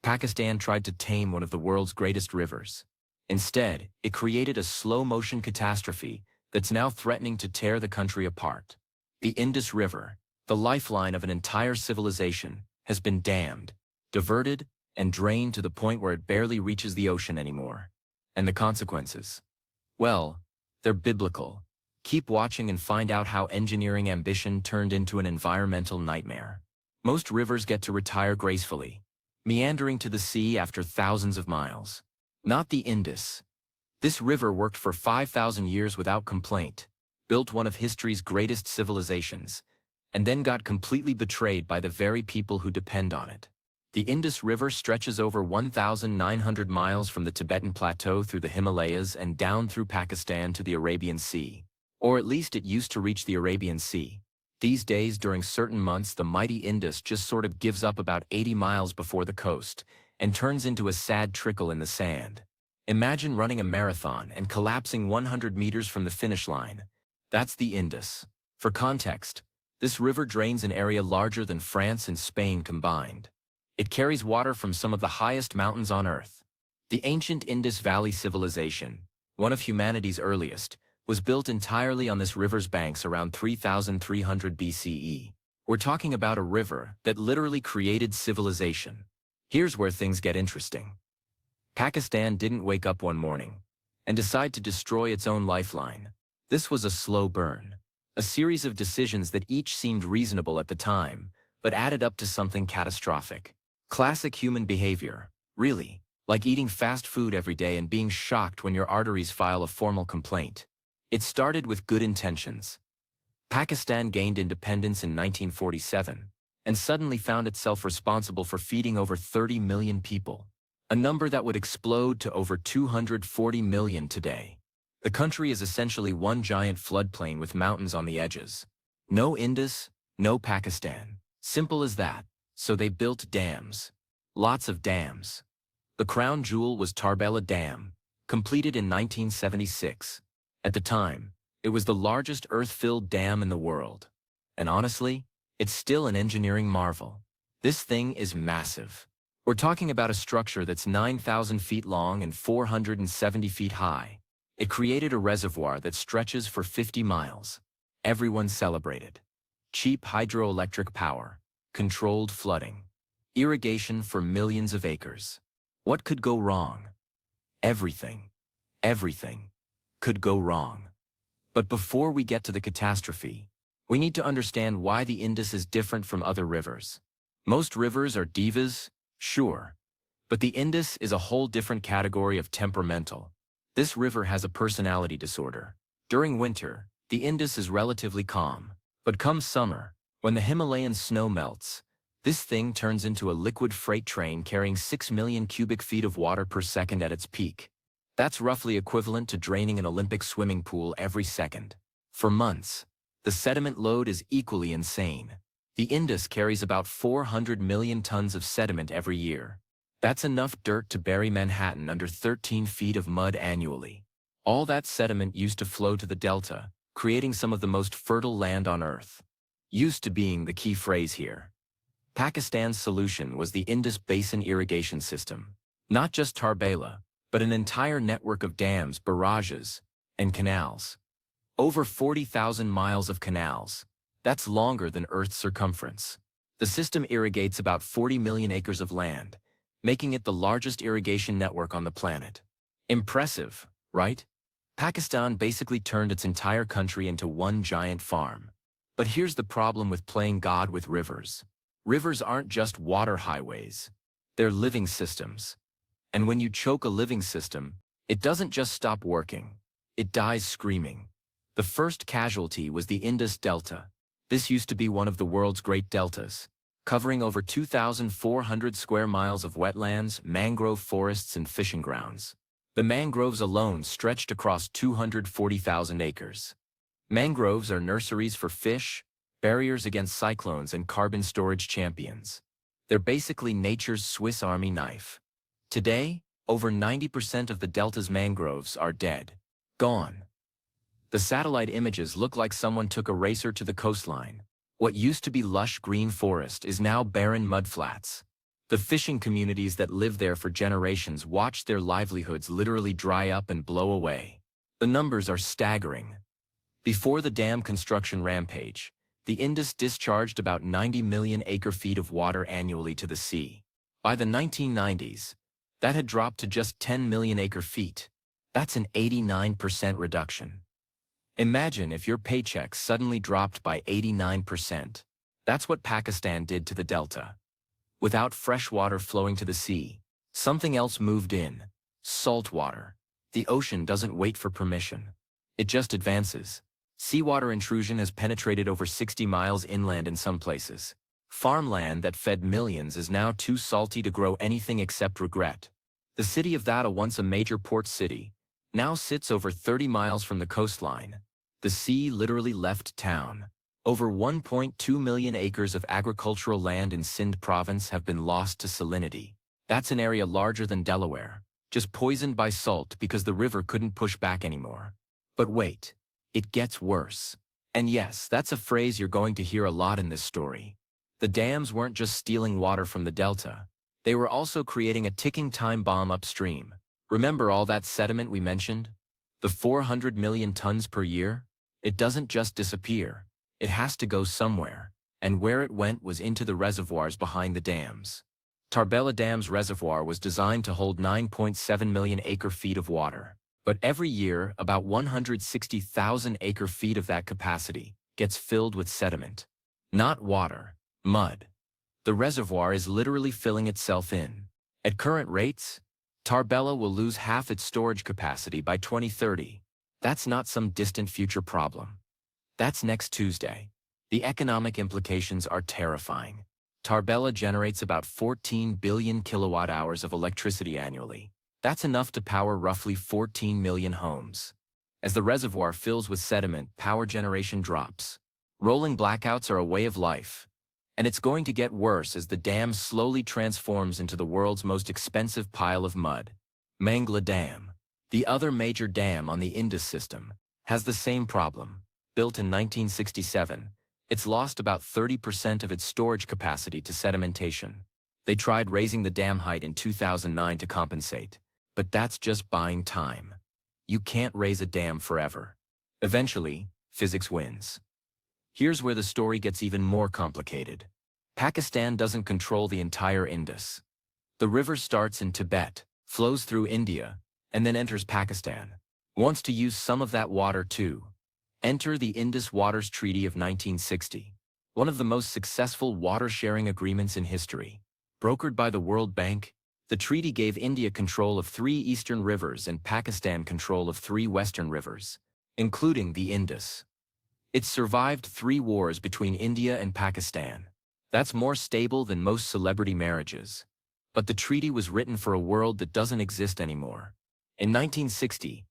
Pakistan tried to tame one of the world's greatest rivers. Instead, it created a slow-motion catastrophe that's now threatening to tear the country apart. The Indus River, the lifeline of an entire civilization, has been dammed, diverted, and drained to the point where it barely reaches the ocean anymore. And the consequences? Well, they're biblical. Keep watching and find out how engineering ambition turned into an environmental nightmare. Most rivers get to retire gracefully, meandering to the sea after thousands of miles. Not the Indus. This river worked for 5,000 years without complaint, built one of history's greatest civilizations, and then got completely betrayed by the very people who depend on it. The Indus River stretches over 1,900 miles from the Tibetan Plateau through the Himalayas and down through Pakistan to the Arabian Sea. Or at least it used to reach the Arabian Sea. These days, during certain months, the mighty Indus just sort of gives up about 80 miles before the coast and turns into a sad trickle in the sand. Imagine running a marathon and collapsing 100 meters from the finish line. That's the Indus. For context, this river drains an area larger than France and Spain combined. It carries water from some of the highest mountains on Earth. The ancient Indus Valley civilization, one of humanity's earliest, was built entirely on this river's banks around 3,300 BCE. We're talking about a river that literally created civilization. Here's where things get interesting. Pakistan didn't wake up one morning and decide to destroy its own lifeline. This was a slow burn, a series of decisions that each seemed reasonable at the time, but added up to something catastrophic. Classic human behavior, really, like eating fast food every day and being shocked when your arteries file a formal complaint. It started with good intentions. Pakistan gained independence in 1947 and suddenly found itself responsible for feeding over 30 million people, a number that would explode to over 240 million today. The country is essentially one giant floodplain with mountains on the edges. No Indus, no Pakistan. Simple as that. So they built dams. Lots of dams. The crown jewel was Tarbela Dam, completed in 1976. At the time, it was the largest earth-filled dam in the world. And honestly, it's still an engineering marvel. This thing is massive. We're talking about a structure that's 9,000 feet long and 470 feet high. It created a reservoir that stretches for 50 miles. Everyone celebrated. Cheap hydroelectric power, controlled flooding, irrigation for millions of acres. What could go wrong? Everything. Everything could go wrong. But before we get to the catastrophe, we need to understand why the Indus is different from other rivers. Most rivers are divas, sure, but the Indus is a whole different category of temperamental. This river has a personality disorder. During winter, the Indus is relatively calm, but come summer, when the Himalayan snow melts, this thing turns into a liquid freight train carrying 6 million cubic feet of water per second at its peak. That's roughly equivalent to draining an Olympic swimming pool every second. For months, the sediment load is equally insane. The Indus carries about 400 million tons of sediment every year. That's enough dirt to bury Manhattan under 13 feet of mud annually. All that sediment used to flow to the delta, creating some of the most fertile land on Earth. Used to being the key phrase here. Pakistan's solution was the Indus Basin irrigation system. Not just Tarbela, but an entire network of dams, barrages, and canals. Over 40,000 miles of canals. That's longer than Earth's circumference. The system irrigates about 40 million acres of land, making it the largest irrigation network on the planet. Impressive, right? Pakistan basically turned its entire country into one giant farm. But here's the problem with playing God with rivers. Rivers aren't just water highways. They're living systems. And when you choke a living system, it doesn't just stop working. It dies screaming. The first casualty was the Indus Delta. This used to be one of the world's great deltas, covering over 2,400 square miles of wetlands, mangrove forests, and fishing grounds. The mangroves alone stretched across 240,000 acres. Mangroves are nurseries for fish, barriers against cyclones, and carbon storage champions. They're basically nature's Swiss Army knife. Today, over 90% of the delta's mangroves are dead. Gone. The satellite images look like someone took a racer to the coastline. What used to be lush green forest is now barren mudflats. The fishing communities that lived there for generations watched their livelihoods literally dry up and blow away. The numbers are staggering. Before the dam construction rampage, the Indus discharged about 90 million acre-feet of water annually to the sea. By the 1990s, that had dropped to just 10 million acre-feet. That's an 89% reduction. Imagine if your paychecks suddenly dropped by 89%. That's what Pakistan did to the delta. Without fresh water flowing to the sea, something else moved in: salt water. The ocean doesn't wait for permission. It just advances. Seawater intrusion has penetrated over 60 miles inland in some places. Farmland that fed millions is now too salty to grow anything except regret. The city of Dhaka, once a major port city, now sits over 30 miles from the coastline. The sea literally left town. Over 1.2 million acres of agricultural land in Sindh province have been lost to salinity. That's an area larger than Delaware, just poisoned by salt because the river couldn't push back anymore. But wait, it gets worse. And yes, that's a phrase you're going to hear a lot in this story. The dams weren't just stealing water from the delta. They were also creating a ticking time bomb upstream. Remember all that sediment we mentioned? The 400 million tons per year? It doesn't just disappear. It has to go somewhere. And where it went was into the reservoirs behind the dams. Tarbela Dam's reservoir was designed to hold 9.7 million acre-feet of water. But every year, about 160,000 acre-feet of that capacity gets filled with sediment. Not water, mud. The reservoir is literally filling itself in. At current rates, Tarbela will lose half its storage capacity by 2030. That's not some distant future problem. That's next Tuesday. The economic implications are terrifying. Tarbela generates about 14 billion kilowatt-hours of electricity annually. That's enough to power roughly 14 million homes. As the reservoir fills with sediment, power generation drops. Rolling blackouts are a way of life. And it's going to get worse as the dam slowly transforms into the world's most expensive pile of mud. Mangla Dam, the other major dam on the Indus system, has the same problem. Built in 1967, it's lost about 30% of its storage capacity to sedimentation. They tried raising the dam height in 2009 to compensate, but that's just buying time. You can't raise a dam forever. Eventually, physics wins. Here's where the story gets even more complicated. Pakistan doesn't control the entire Indus. The river starts in Tibet, flows through India, and then enters Pakistan. Wants to use some of that water too. Enter the Indus Waters Treaty of 1960, one of the most successful water-sharing agreements in history. Brokered by the World Bank, the treaty gave India control of 3 eastern rivers and Pakistan control of 3 western rivers, including the Indus. It survived 3 wars between India and Pakistan. That's more stable than most celebrity marriages. But the treaty was written for a world that doesn't exist anymore. In 1960,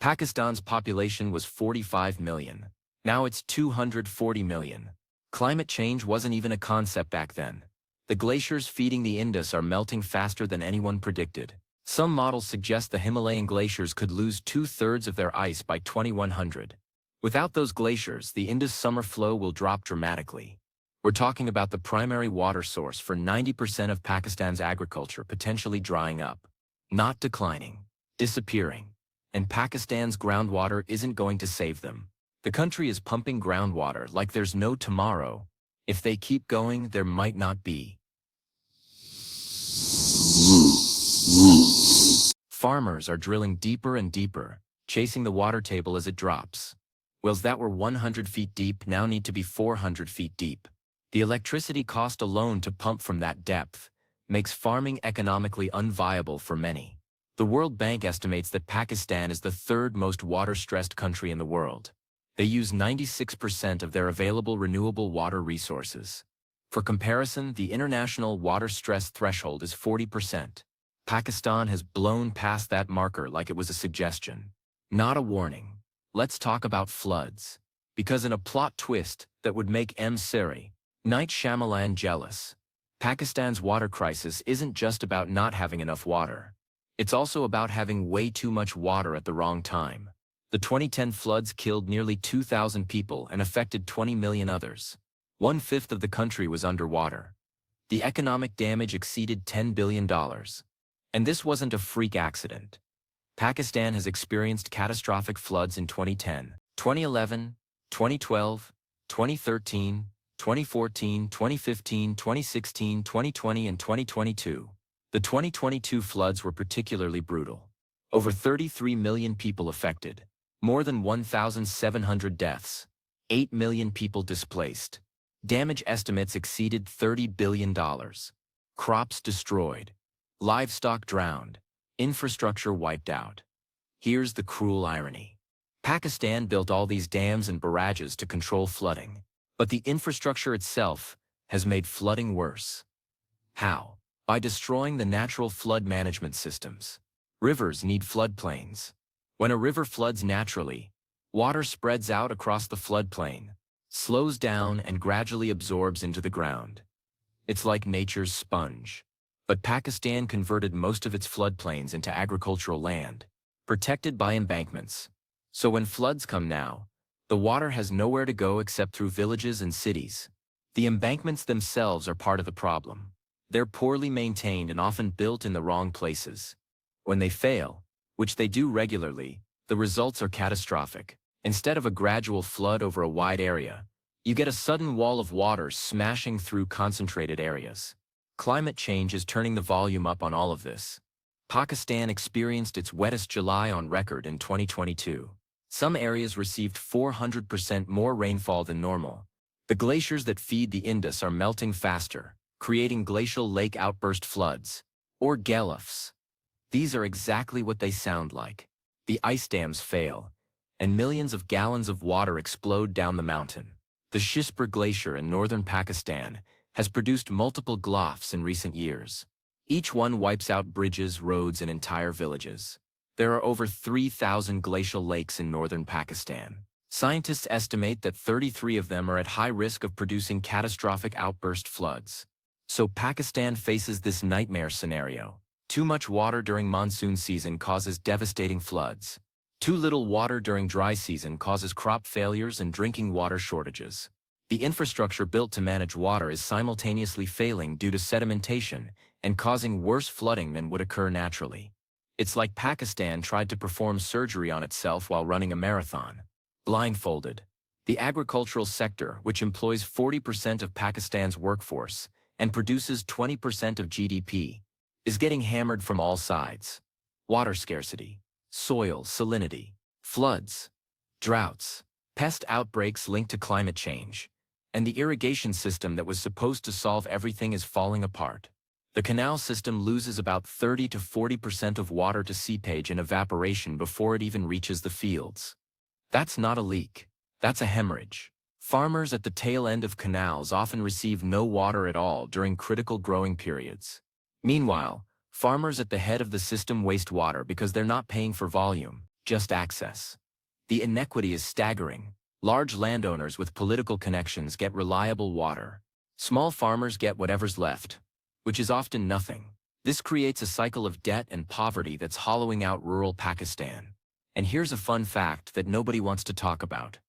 Pakistan's population was 45 million. Now it's 240 million. Climate change wasn't even a concept back then. The glaciers feeding the Indus are melting faster than anyone predicted. Some models suggest the Himalayan glaciers could lose 2/3 of their ice by 2100. Without those glaciers, the Indus summer flow will drop dramatically. We're talking about the primary water source for 90% of Pakistan's agriculture potentially drying up. Not declining, disappearing. And Pakistan's groundwater isn't going to save them. The country is pumping groundwater like there's no tomorrow. If they keep going, there might not be. Farmers are drilling deeper and deeper, chasing the water table as it drops. Wells that were 100 feet deep now need to be 400 feet deep. The electricity cost alone to pump from that depth makes farming economically unviable for many. The World Bank estimates that Pakistan is the 3rd most water-stressed country in the world. They use 96% of their available renewable water resources. For comparison, the international water stress threshold is 40%. Pakistan has blown past that marker like it was a suggestion, not a warning. Let's talk about floods. Because in a plot twist that would make M. Siri, Night Shyamalan jealous, Pakistan's water crisis isn't just about not having enough water. It's also about having way too much water at the wrong time. The 2010 floods killed nearly 2,000 people and affected 20 million others. 1/5 of the country was underwater. The economic damage exceeded $10 billion. And this wasn't a freak accident. Pakistan has experienced catastrophic floods in 2010, 2011, 2012, 2013, 2014, 2015, 2016, 2020, and 2022. The 2022 floods were particularly brutal. Over 33 million people affected, more than 1,700 deaths, 8 million people displaced. Damage estimates exceeded $30 billion. Crops destroyed, livestock drowned, infrastructure wiped out. Here's the cruel irony. Pakistan built all these dams and barrages to control flooding, but the infrastructure itself has made flooding worse. How? By destroying the natural flood management systems. Rivers need floodplains. When a river floods naturally, water spreads out across the floodplain, slows down and gradually absorbs into the ground. It's like nature's sponge. But Pakistan converted most of its floodplains into agricultural land, protected by embankments. So when floods come now, the water has nowhere to go except through villages and cities. The embankments themselves are part of the problem. They're poorly maintained and often built in the wrong places. When they fail, which they do regularly, the results are catastrophic. Instead of a gradual flood over a wide area, you get a sudden wall of water smashing through concentrated areas. Climate change is turning the volume up on all of this. Pakistan experienced its wettest July on record in 2022. Some areas received 400% more rainfall than normal. The glaciers that feed the Indus are melting faster, creating glacial lake outburst floods, or gulfs. These are exactly what they sound like. The ice dams fail, and millions of gallons of water explode down the mountain. The Shishpur Glacier in northern Pakistan has produced multiple gulfs in recent years. Each one wipes out bridges, roads, and entire villages. There are over 3,000 glacial lakes in northern Pakistan. Scientists estimate that 33 of them are at high risk of producing catastrophic outburst floods. So Pakistan faces this nightmare scenario. Too much water during monsoon season causes devastating floods. Too little water during dry season causes crop failures and drinking water shortages. The infrastructure built to manage water is simultaneously failing due to sedimentation and causing worse flooding than would occur naturally. It's like Pakistan tried to perform surgery on itself while running a marathon. Blindfolded. The agricultural sector, which employs 40% of Pakistan's workforce and produces 20% of GDP, is getting hammered from all sides. Water scarcity, soil salinity, floods, droughts, pest outbreaks linked to climate change, and the irrigation system that was supposed to solve everything is falling apart. The canal system loses about 30 to 40% of water to seepage and evaporation before it even reaches the fields. That's not a leak, that's a hemorrhage. Farmers at the tail end of canals often receive no water at all during critical growing periods. Meanwhile, farmers at the head of the system waste water because they're not paying for volume, just access. The inequity is staggering. Large landowners with political connections get reliable water. Small farmers get whatever's left, which is often nothing. This creates a cycle of debt and poverty that's hollowing out rural Pakistan. And here's a fun fact that nobody wants to talk about.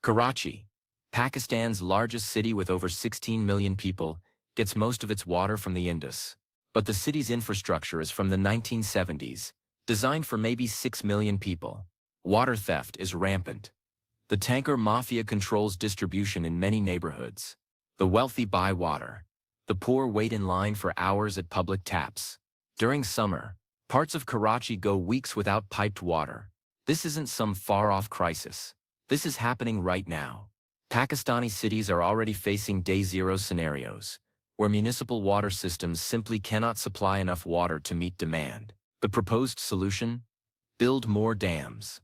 Karachi, Pakistan's largest city with over 16 million people, gets most of its water from the Indus. But the city's infrastructure is from the 1970s, designed for maybe 6 million people. Water theft is rampant. The tanker mafia controls distribution in many neighborhoods. The wealthy buy water. The poor wait in line for hours at public taps. During summer, parts of Karachi go weeks without piped water. This isn't some far-off crisis. This is happening right now. Pakistani cities are already facing day zero scenarios, where municipal water systems simply cannot supply enough water to meet demand. The proposed solution? Build more dams.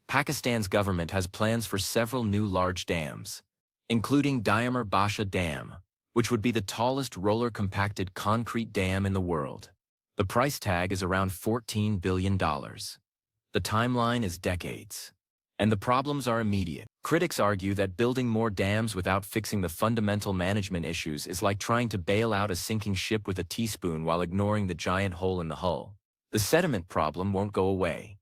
Pakistan's government has plans for several new large dams, including Diamer Basha Dam, which would be the tallest roller-compacted concrete dam in the world. The price tag is around $14 billion. The timeline is decades. And the problems are immediate. Critics argue that building more dams without fixing the fundamental management issues is like trying to bail out a sinking ship with a teaspoon while ignoring the giant hole in the hull. The sediment problem won't go away.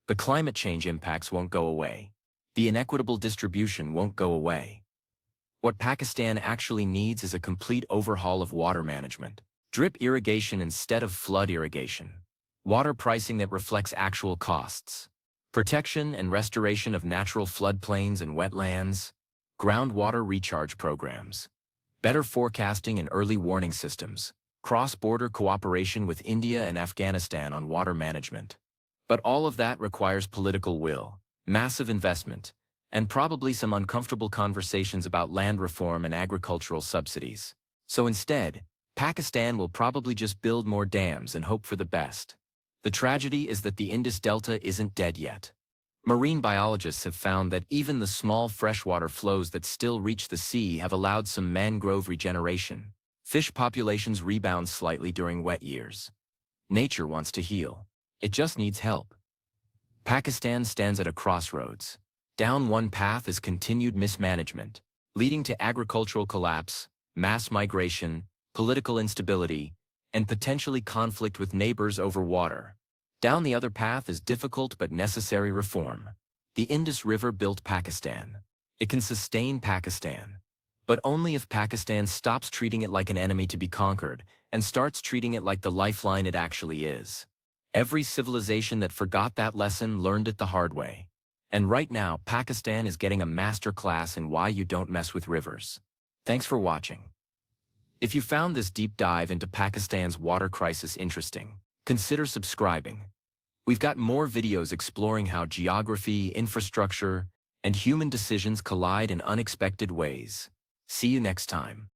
The climate change impacts won't go away. The inequitable distribution won't go away. What Pakistan actually needs is a complete overhaul of water management. Drip irrigation instead of flood irrigation. Water pricing that reflects actual costs. Protection and restoration of natural floodplains and wetlands. Groundwater recharge programs. Better forecasting and early warning systems. Cross-border cooperation with India and Afghanistan on water management. But all of that requires political will, massive investment, and probably some uncomfortable conversations about land reform and agricultural subsidies. So instead, Pakistan will probably just build more dams and hope for the best. The tragedy is that the Indus Delta isn't dead yet. Marine biologists have found that even the small freshwater flows that still reach the sea have allowed some mangrove regeneration. Fish populations rebound slightly during wet years. Nature wants to heal. It just needs help. Pakistan stands at a crossroads. Down one path is continued mismanagement, leading to agricultural collapse, mass migration, political instability, and potentially conflict with neighbors over water. Down the other path is difficult but necessary reform. The Indus River built Pakistan. It can sustain Pakistan, but only if Pakistan stops treating it like an enemy to be conquered and starts treating it like the lifeline it actually is. Every civilization that forgot that lesson learned it the hard way. And right now, Pakistan is getting a master class in why you don't mess with rivers. Thanks for watching. If you found this deep dive into Pakistan's water crisis interesting, consider subscribing. We've got more videos exploring how geography, infrastructure, and human decisions collide in unexpected ways. See you next time.